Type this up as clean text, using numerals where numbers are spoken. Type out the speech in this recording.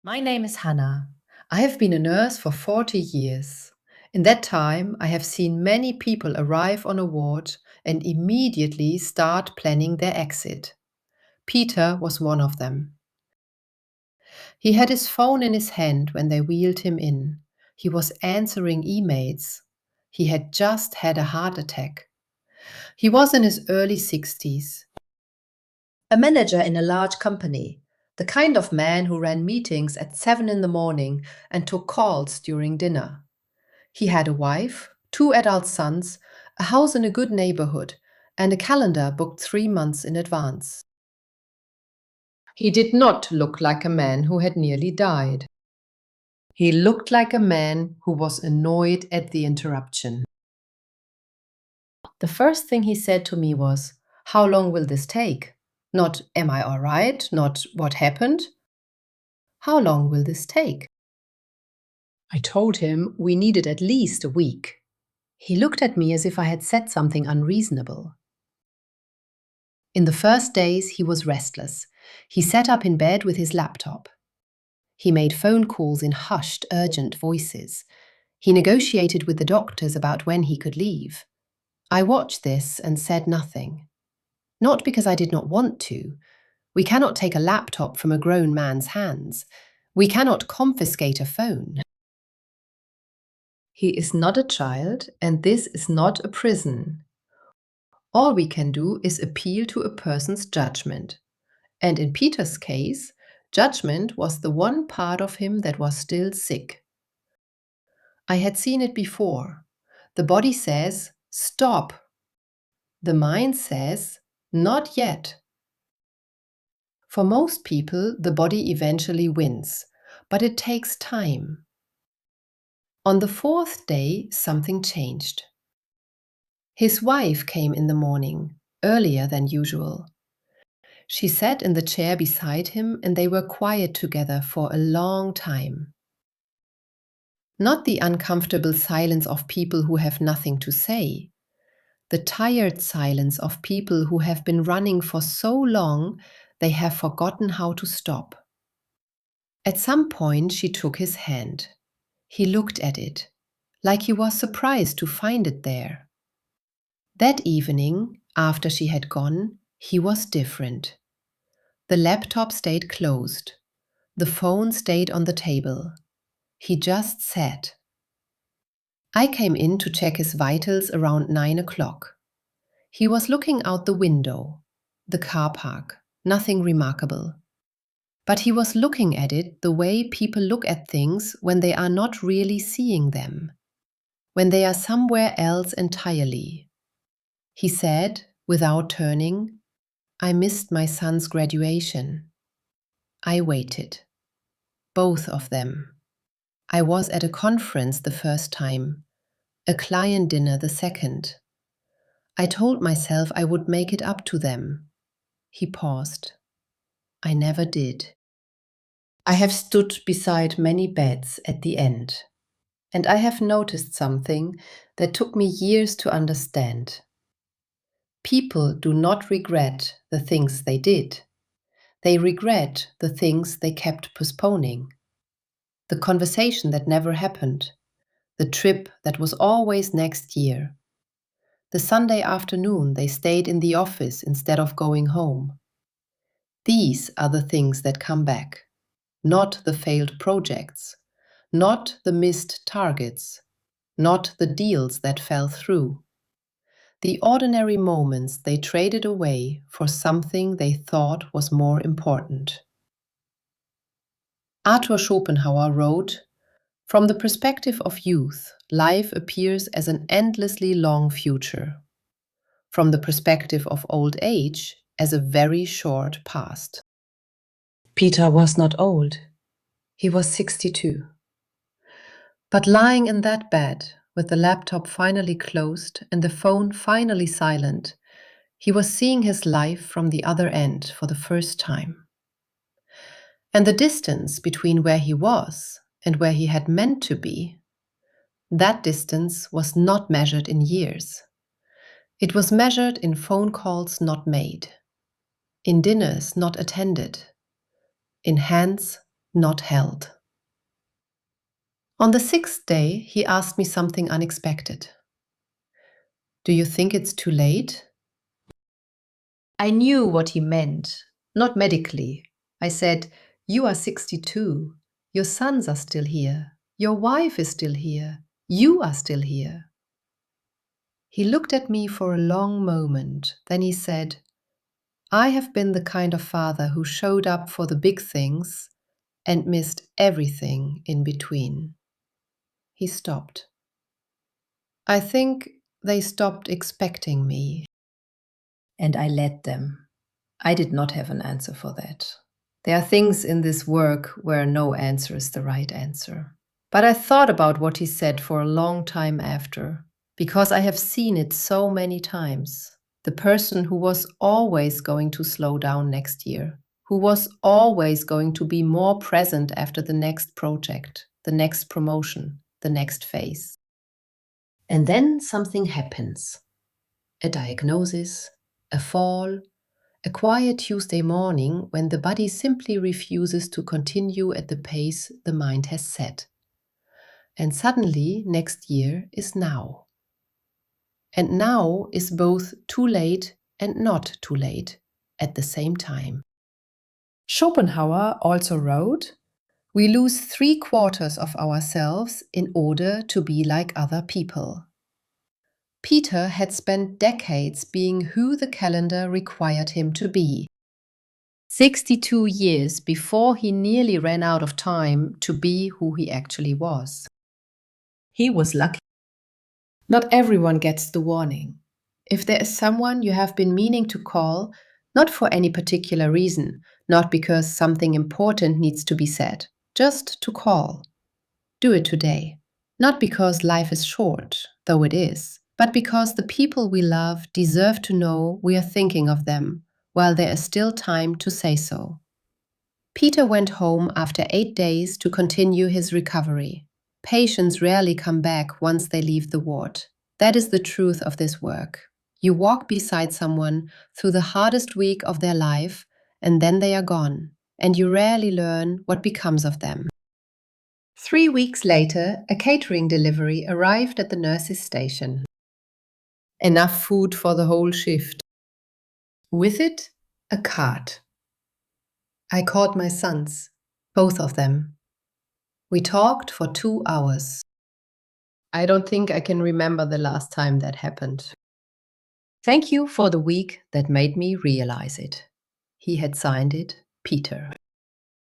My name is Hanna. I have been a nurse for 40 years. In that time, I have seen many people arrive on a ward and immediately start planning their exit. Peter was one of them. He had his phone in his hand when they wheeled him in. He was answering emails. He had just had a heart attack. He was in his early 60s. A manager in a large company, the kind of man who ran meetings at 7 in the morning and took calls during dinner. He had a wife, 2 adult sons, a house in a good neighborhood, and a calendar booked 3 months in advance. He did not look like a man who had nearly died. He looked like a man who was annoyed at the interruption. The first thing he said to me was, "How long will this take?" Not, "Am I all right?" Not, "What happened?" "How long will this take?" I told him we needed at least a week. He looked at me as if I had said something unreasonable. In the first days, he was restless. He sat up in bed with his laptop. He made phone calls in hushed, urgent voices. He negotiated with the doctors about when he could leave. I watched this and said nothing. Not because I did not want to. We cannot take a laptop from a grown man's hands. We cannot confiscate a phone. He is not a child, and this is not a prison. All we can do is appeal to a person's judgment. And in Peter's case, judgment was the one part of him that was still sick. I had seen it before. The body says, "Stop." The mind says, "Not yet." For most people, the body eventually wins, but it takes time. On the fourth day, something changed. His wife came in the morning, earlier than usual. She sat in the chair beside him and they were quiet together for a long time. Not the uncomfortable silence of people who have nothing to say. The tired silence of people who have been running for so long they have forgotten how to stop. At some point she took his hand. He looked at it, like he was surprised to find it there. That evening, after she had gone, he was different. The laptop stayed closed. The phone stayed on the table. He just sat. I came in to check his vitals around 9 o'clock. He was looking out the window, the car park, nothing remarkable. But he was looking at it the way people look at things when they are not really seeing them, when they are somewhere else entirely. He said, without turning, "I missed my son's graduation." I waited. Both of them. I was at a conference the first time, a client dinner the second. I told myself I would make it up to them. He paused. I never did. I have stood beside many beds at the end, and I have noticed something that took me years to understand. People do not regret the things they did. They regret the things they kept postponing. The conversation that never happened. The trip that was always next year. The Sunday afternoon they stayed in the office instead of going home. These are the things that come back, not the failed projects, not the missed targets, not the deals that fell through. The ordinary moments they traded away for something they thought was more important. Arthur Schopenhauer wrote, "From the perspective of youth, life appears as an endlessly long future. From the perspective of old age, as a very short past." Peter was not old. He was 62. But lying in that bed, with the laptop finally closed and the phone finally silent, he was seeing his life from the other end for the first time. And the distance between where he was and where he had meant to be, that distance was not measured in years. It was measured in phone calls not made, in dinners not attended, in hands not held. On the 6th day, he asked me something unexpected. Do you think it's too late? I knew what he meant, not medically. I said, you are 62. Your sons are still here. Your wife is still here. You are still here. He looked at me for a long moment. Then he said, I have been the kind of father who showed up for the big things and missed everything in between. He stopped. I think they stopped expecting me. And I let them. I did not have an answer for that. There are things in this work where no answer is the right answer. But I thought about what he said for a long time after, because I have seen it so many times. The person who was always going to slow down next year, who was always going to be more present after the next project, the next promotion, the next phase. And then something happens. A diagnosis, a fall, a quiet Tuesday morning when the body simply refuses to continue at the pace the mind has set. And suddenly, next year is now. And now is both too late and not too late at the same time. Schopenhauer also wrote, we lose 3/4 of ourselves in order to be like other people. Peter had spent decades being who the calendar required him to be. 62 years before he nearly ran out of time to be who he actually was. He was lucky. Not everyone gets the warning. If there is someone you have been meaning to call, not for any particular reason, not because something important needs to be said, just to call, do it today. Not because life is short, though it is, but because the people we love deserve to know we are thinking of them, while there is still time to say so. Peter went home after 8 days to continue his recovery. Patients rarely come back once they leave the ward. That is the truth of this work. You walk beside someone through the hardest week of their life, and then they are gone, and you rarely learn what becomes of them. 3 weeks later, a catering delivery arrived at the nurse's station. Enough food for the whole shift. With it, a card. I called my sons, both of them. We talked for 2 hours. I don't think I can remember the last time that happened. Thank you for the week that made me realize it. He had signed it, Peter.